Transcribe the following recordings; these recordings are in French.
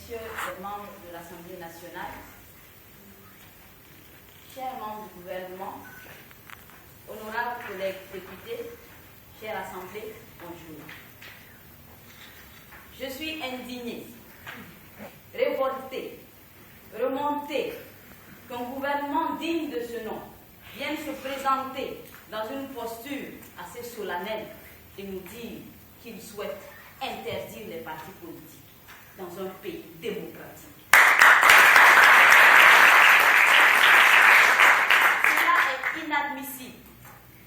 messieurs les membres de l'Assemblée nationale, chers membres du gouvernement, honorables collègues députés, chère Assemblée, bonjour. Je suis indignée, révoltée, remontée qu'un gouvernement digne de ce nom vienne se présenter dans une posture assez solennelle et nous dire qu'il souhaite interdire les partis politiques dans un pays démocratique. Cela est inadmissible,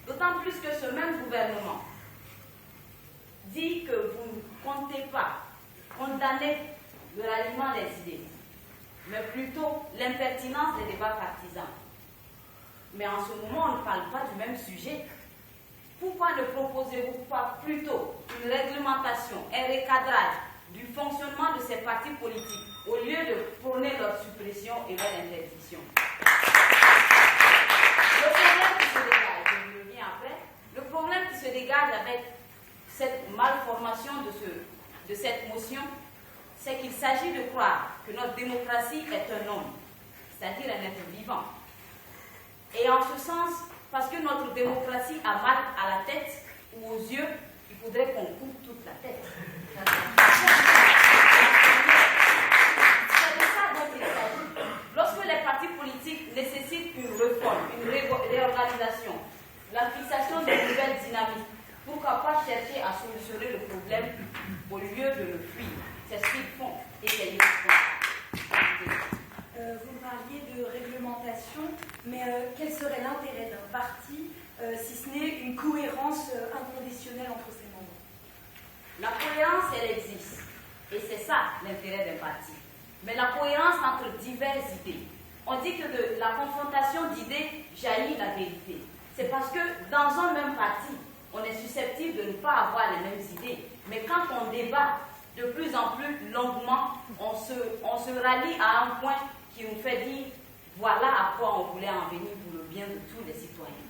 d'autant plus que ce même gouvernement dit que vous ne comptez pas condamner le ralliement des idées, mais plutôt l'impertinence des débats partisans. Mais en ce moment, on ne parle pas du même sujet. Pourquoi ne proposez-vous pas plutôt une réglementation, un recadrage du fonctionnement de ces partis politiques au lieu de prôner leur suppression et leur interdiction? Le problème qui se dégage, je reviens après, le problème qui se dégage avec cette malformation de cette motion, c'est qu'il s'agit de croire que notre démocratie est un homme, c'est-à-dire un être vivant. Et en ce sens, parce que notre démocratie a mal à la tête ou aux yeux, il faudrait qu'on coupe toute la tête. C'est de ça dont il s'agit. Lorsque les partis politiques nécessitent une réforme, une réorganisation, la fixation de nouvelles dynamiques, pourquoi pas chercher à solutionner le problème au lieu de le fuir? C'est ce qu'ils font et c'est ce qu'ils font. Vous parliez de réglementation, mais quel serait l'intérêt d'un parti si ce n'est une cohérence inconditionnelle entre ses membres? La cohérence, elle existe. Et c'est ça l'intérêt d'un parti. Mais la cohérence entre diverses idées. On dit que de la confrontation d'idées jaillit la vérité. C'est parce que dans un même parti, on est susceptible de ne pas avoir les mêmes idées. Mais quand on débat de plus en plus longuement, on se rallie à un point qui nous fait dire voilà à quoi on voulait en venir pour le bien de tous les citoyens.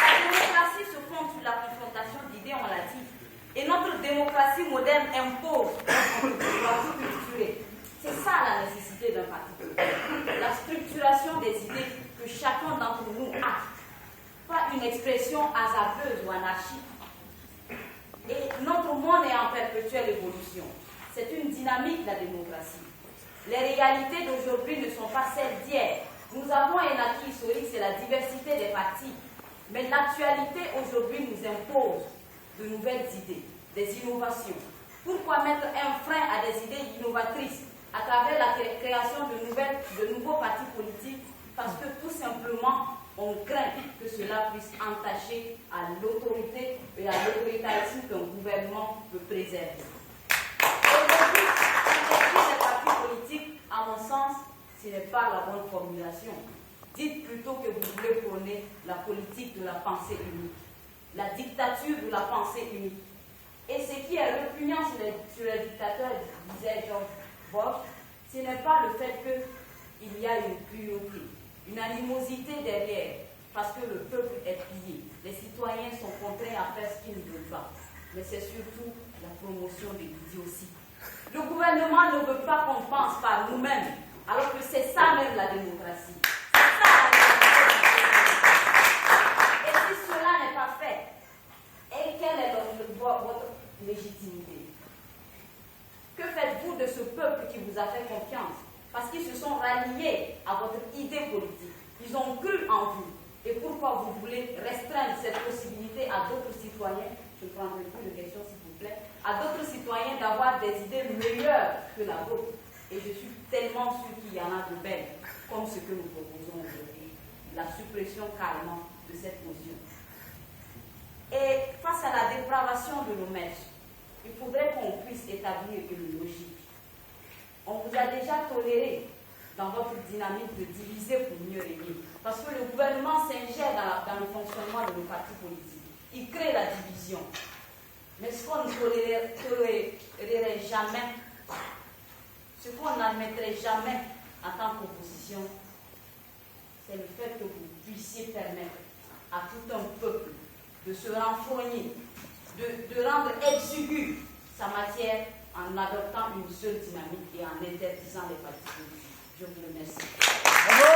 La démocratie se fonde sur la confrontation d'idées, on l'a dit. Et notre démocratie moderne impose une démocratie structurée. C'est ça la nécessité d'un parti politique. La structuration des idées que chacun d'entre nous a. Pas une expression hasardeuse ou anarchique. Et notre monde est en perpétuelle évolution. C'est une dynamique, la démocratie. Les réalités d'aujourd'hui ne sont pas celles d'hier. Nous avons un acquis historique, c'est la diversité des partis. Mais l'actualité aujourd'hui nous impose de nouvelles idées, des innovations. Pourquoi mettre un frein à des idées innovatrices à travers la création de nouveaux partis politiques? Parce que tout simplement, on craint que cela puisse entacher à l'autorité et à l'autoritarisme qu'un gouvernement peut préserver. Aujourd'hui, les partis politiques, à mon sens, ce n'est pas la bonne formulation. Dites plutôt que vous voulez prôner la politique de la pensée unique, la dictature de la pensée unique. Et ce qui est répugnant sur les dictateurs, disait George Bush, ce n'est pas le fait qu'il y a une cruauté, une animosité derrière, parce que le peuple est plié. Les citoyens sont contraints à faire ce qu'ils ne veulent pas. Mais c'est surtout la promotion de l'idiotie. Le gouvernement ne veut pas qu'on pense par nous-mêmes, alors que c'est ça même la démocratie. C'est ça la démocratie. Et si cela n'est pas fait, et quelle est votre légitimité? Que faites-vous de ce peuple qui vous a fait confiance? Parce qu'ils se sont ralliés à votre idée politique. Ils ont cru en vous. Et pourquoi vous voulez restreindre cette possibilité à d'autres citoyens? Je ne prendrai plus de questions, s'il vous plaît. À d'autres citoyens d'avoir des idées meilleures que la vôtre. Et je suis tellement sûre qu'il y en a de belles, comme ce que nous proposons aujourd'hui. La suppression carrément de cette motion. Et face à la dépravation de nos mèches, il faudrait qu'on puisse établir une logique. On vous a déjà toléré dans votre dynamique de diviser pour mieux régner. Parce que le gouvernement s'ingère dans le fonctionnement de nos partis politiques. Il crée la division. Mais ce qu'on ne tolérerait jamais, ce qu'on n'admettrait jamais en tant qu'opposition, c'est le fait que vous puissiez permettre à tout un peuple de se renfrogner de rendre exigu sa matière en adoptant une seule dynamique et en interdisant les partis politiques. Je vous remercie.